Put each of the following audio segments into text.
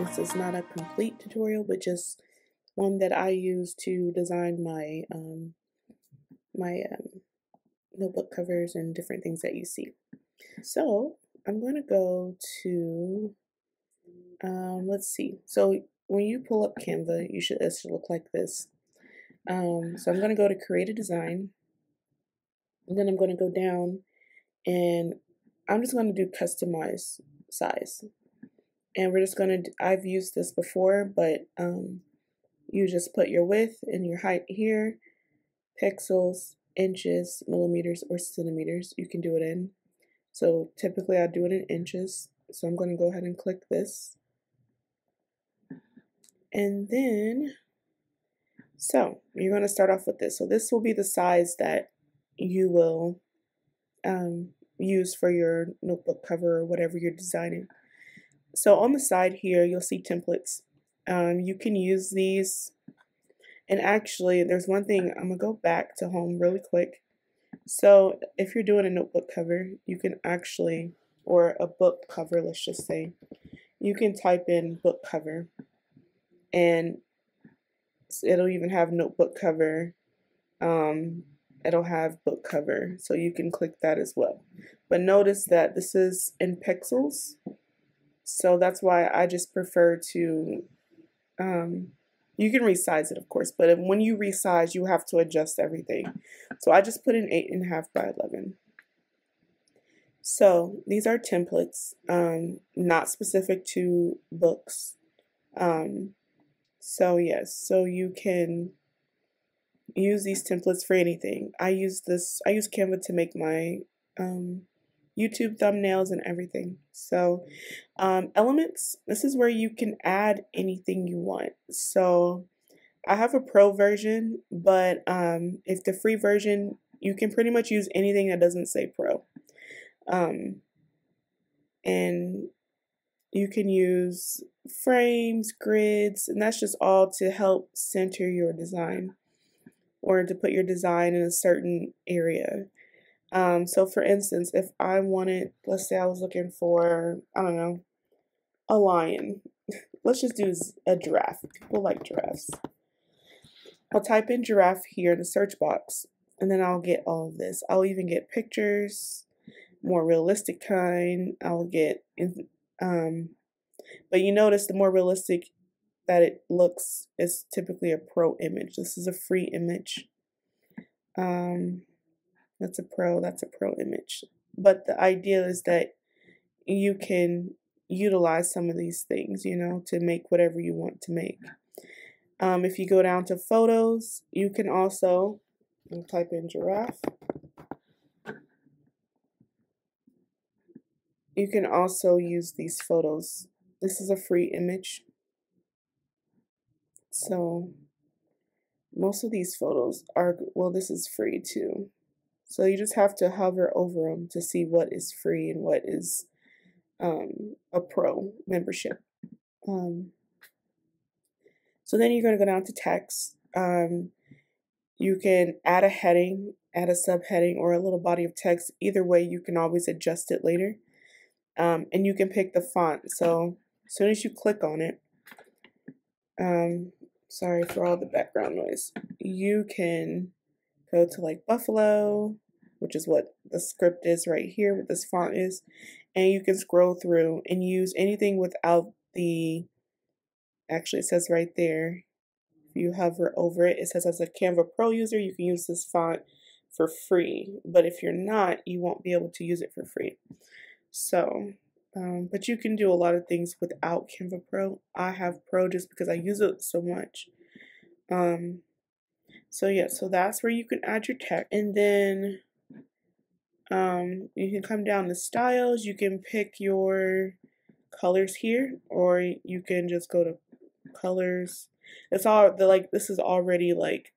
This is not a complete tutorial, but just one that I use to design my notebook covers and different things that you see. So I'm going to go to, let's see. So when you pull up Canva, it should look like this. So I'm going to go to create a design, and then I'm going to go down, and I'm just going to do customize size. And we're just going to, I've used this before, but you just put your width and your height here, pixels, inches, millimeters, or centimeters you can do it in. So typically I do it in inches. So I'm going to go ahead and click this. And then, so you're going to start off with this. So this will be the size that you will use for your notebook cover or whatever you're designing. So on the side here, you'll see templates. You can use these. And actually, there's one thing, I'm going to go back to home really quick. So if you're doing a notebook cover, you can actually, or a book cover, let's just say, you can type in book cover, and it'll even have notebook cover. It'll have book cover, so you can click that as well. But notice that this is in pixels, so that's why I just prefer to, you can resize it, of course, but when you resize, you have to adjust everything. So I just put in 8.5 by 11. So these are templates, not specific to books. So yes, so you can use these templates for anything. I use Canva to make my YouTube thumbnails and everything. So elements, this is where you can add anything you want. So I have a pro version, but if the free version, you can pretty much use anything that doesn't say pro. And you can use frames, grids, and that's just all to help center your design or to put your design in a certain area. So for instance, if I wanted, let's say I was looking for, I don't know, a lion. Let's just do a giraffe. People like giraffes. I'll type in giraffe here in the search box, and then I'll get all of this. I'll even get pictures, more realistic kind. I'll get, but you notice the more realistic that it looks is typically a pro image. This is a free image. That's a pro image. But the idea is that you can utilize some of these things, you know, to make whatever you want to make. If you go down to photos, you can also type in giraffe. You can also use these photos. This is a free image. So most of these photos are, well, this is free too. So you just have to hover over them to see what is free and what is a pro membership. So then you're going to go down to text. You can add a heading, add a subheading, or a little body of text. Either way, you can always adjust it later. And you can pick the font. So as soon as you click on it, sorry for all the background noise, you can go to like Buffalo, which is what the script is right here, what this font is, and you can scroll through and use anything without the, actually it says right there, if you hover over it, it says as a Canva Pro user, you can use this font for free, but if you're not, you won't be able to use it for free. So, but you can do a lot of things without Canva Pro. I have Pro just because I use it so much. So yeah, so that's where you can add your text, and then you can come down to styles. You can pick your colors here, or you can just go to colors. It's all this is already like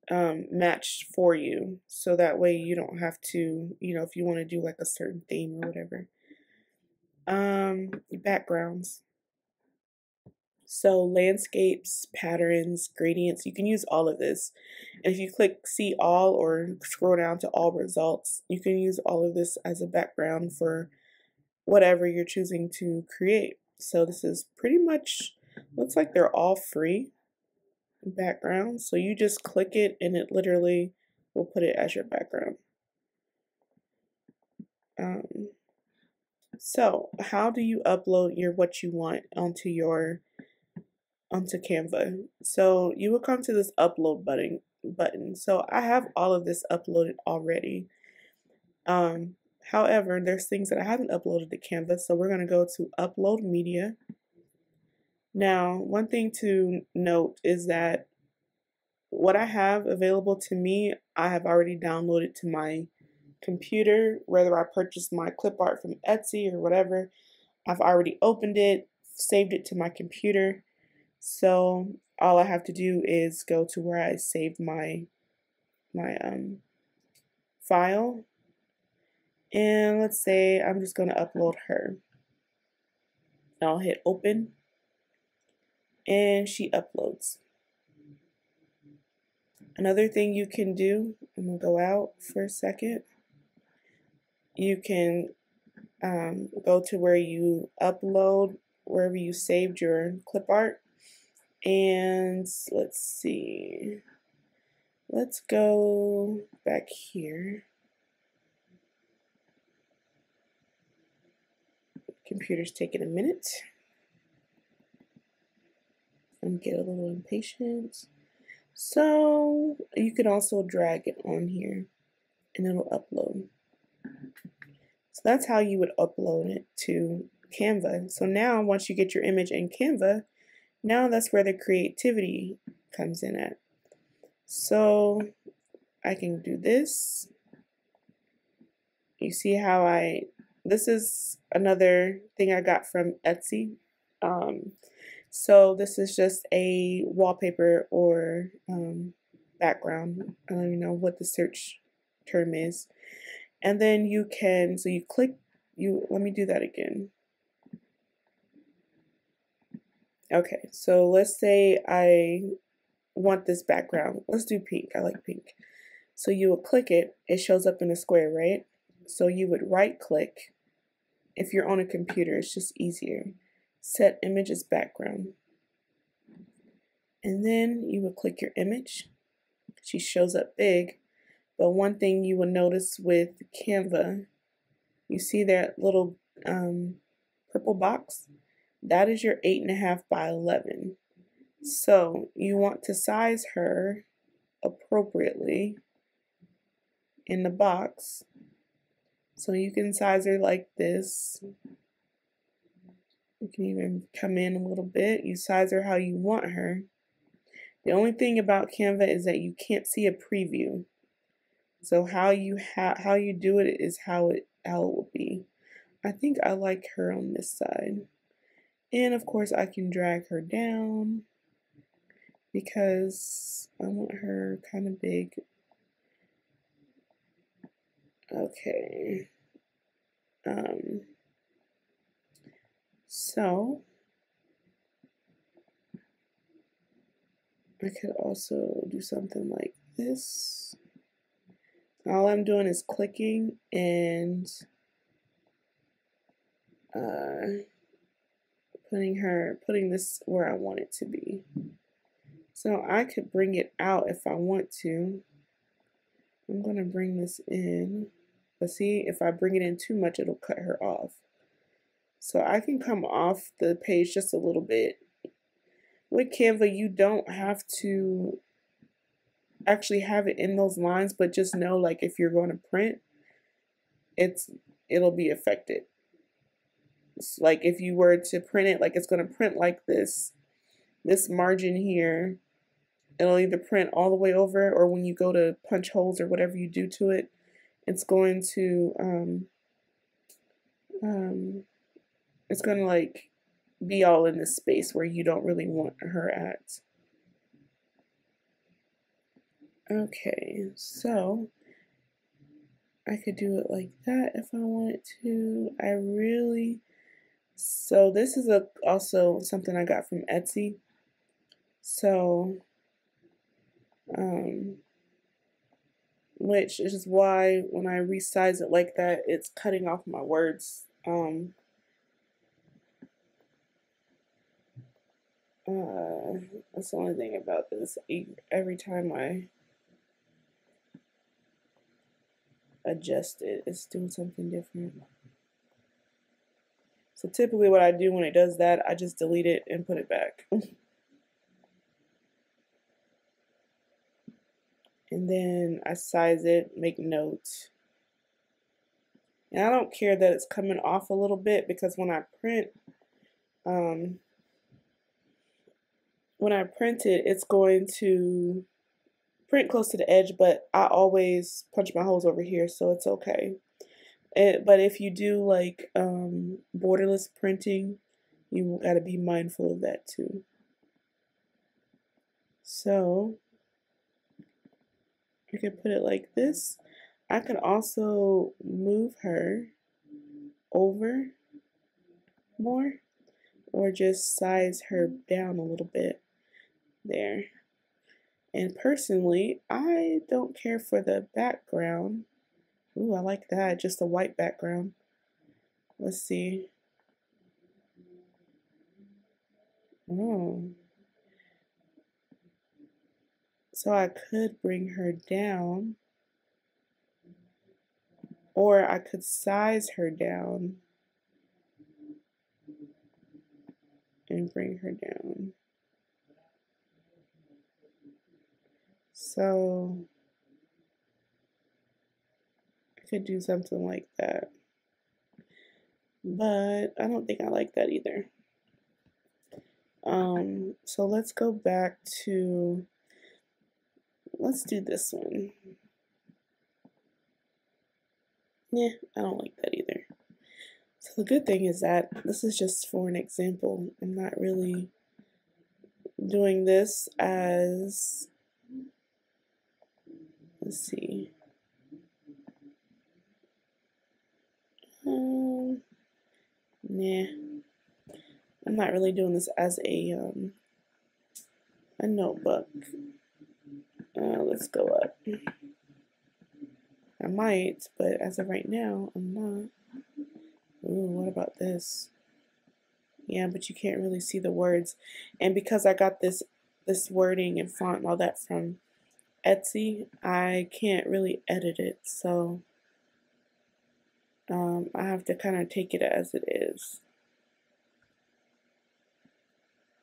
matched for you, so that way you don't have to, you know, if you want to do like a certain theme or whatever. Backgrounds. So landscapes, patterns, gradients, you can use all of this. And if you click see all or scroll down to all results, you can use all of this as a background for whatever you're choosing to create. So this is pretty much, looks like they're all free backgrounds. So you just click it and it literally will put it as your background. So how do you upload what you want onto Canva? So you will come to this upload button. So I have all of this uploaded already. However, there's things that I haven't uploaded to Canva, so we're going to go to Upload Media. Now, one thing to note is that what I have available to me, I have already downloaded to my computer, whether I purchased my clip art from Etsy or whatever. I've already opened it, saved it to my computer. So all I have to do is go to where I saved my file. And let's say I'm just going to upload her. I'll hit open and she uploads. Another thing you can do, I'm going to go out for a second. You can go to where you upload, wherever you saved your clip art. And let's see. Let's go back here. Computer's taking a minute. I'm getting a little impatient. So you can also drag it on here and it'll upload. So that's how you would upload it to Canva. So now once you get your image in Canva, now that's where the creativity comes in at. So I can do this. You see how this is another thing I got from Etsy. So this is just a wallpaper or background. I don't even know what the search term is. And then you can, so you click, let me do that again. Okay, so let's say I want this background. Let's do pink. I like pink. So you will click it. It shows up in a square, right? So you would right click. If you're on a computer, it's just easier. Set image as background. And then you would click your image. She shows up big. But one thing you will notice with Canva, you see that little purple box? That is your 8.5 by 11. So you want to size her appropriately in the box. So you can size her like this. You can even come in a little bit. You size her how you want her. The only thing about Canva is that you can't see a preview. So how you do it is how it will be. I think I like her on this side. And of course I can drag her down because I want her kind of big. Okay. So I could also do something like this. All I'm doing is clicking and putting this where I want it to be. So I could bring it out if I want to. I'm going to bring this in. But see, if I bring it in too much, it'll cut her off. So I can come off the page just a little bit. With Canva, you don't have to actually have it in those lines, but just know, like, if you're going to print, it'll be affected. It's like if you were to print it, like it's going to print like this margin here, it'll either print all the way over, or when you go to punch holes or whatever you do to it, it's going to like be all in this space where you don't really want her at. Okay, so I could do it like that if I wanted to. So this is also something I got from Etsy. So, which is why when I resize it like that, it's cutting off my words. That's the only thing about this. Every time I adjust it, it's doing something different. So typically what I do when it does that, I just delete it and put it back. And then I size it, make notes. And I don't care that it's coming off a little bit, because when I print it, it's going to print close to the edge, but I always punch my holes over here, so it's okay. But if you do like borderless printing, you gotta be mindful of that too. So you can put it like this. I could also move her over more, or just size her down a little bit there. And personally, I don't care for the background. Ooh, I like that, just a white background. Let's see. Oh. So I could bring her down, or I could size her down and bring her down. So I could do something like that, but I don't think I like that either. So let's go back to, let's do this one. Yeah, I don't like that either. So the good thing is that this is just for an example. I'm not really doing this as, let's see. Nah, I'm not really doing this as a notebook. Let's go up. I might, but as of right now, I'm not. Ooh, what about this? Yeah, but you can't really see the words. And because I got this wording and font and all that from Etsy, I can't really edit it. So I have to kind of take it as it is.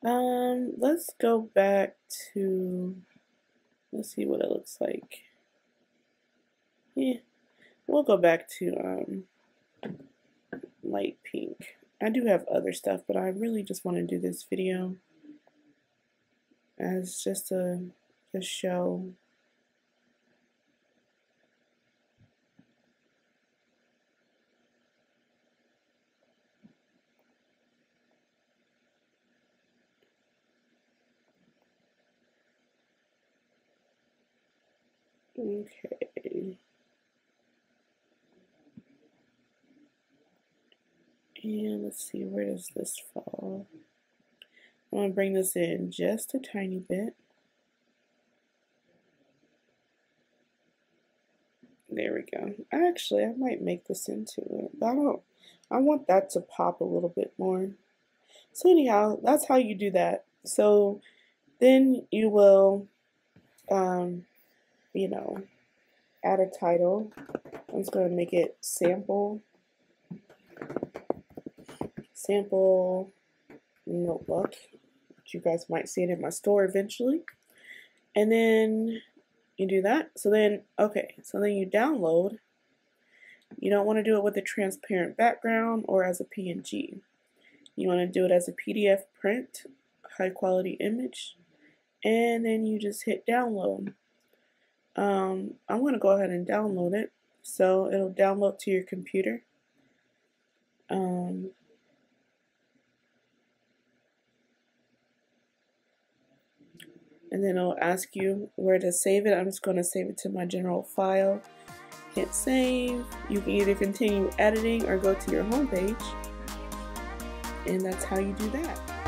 Let's go back to, let's see what it looks like. Yeah, we'll go back to light pink. I do have other stuff, but I really just want to do this video as just a show. Okay. And let's see, where does this fall? I want to bring this in just a tiny bit. There we go. Actually, I might make this into it, but I want that to pop a little bit more. So anyhow, that's how you do that. So then you will, you know, add a title. I'm just going to make it sample notebook. You guys might see it in my store eventually. And then you do that. So then, okay, so then you download. You don't want to do it with a transparent background or as a PNG. You want to do it as a PDF print, high quality image, and then you just hit download. I'm going to go ahead and download it. So it'll download to your computer. And then it'll ask you where to save it. I'm just going to save it to my general file. Hit save. You can either continue editing or go to your home page. And that's how you do that.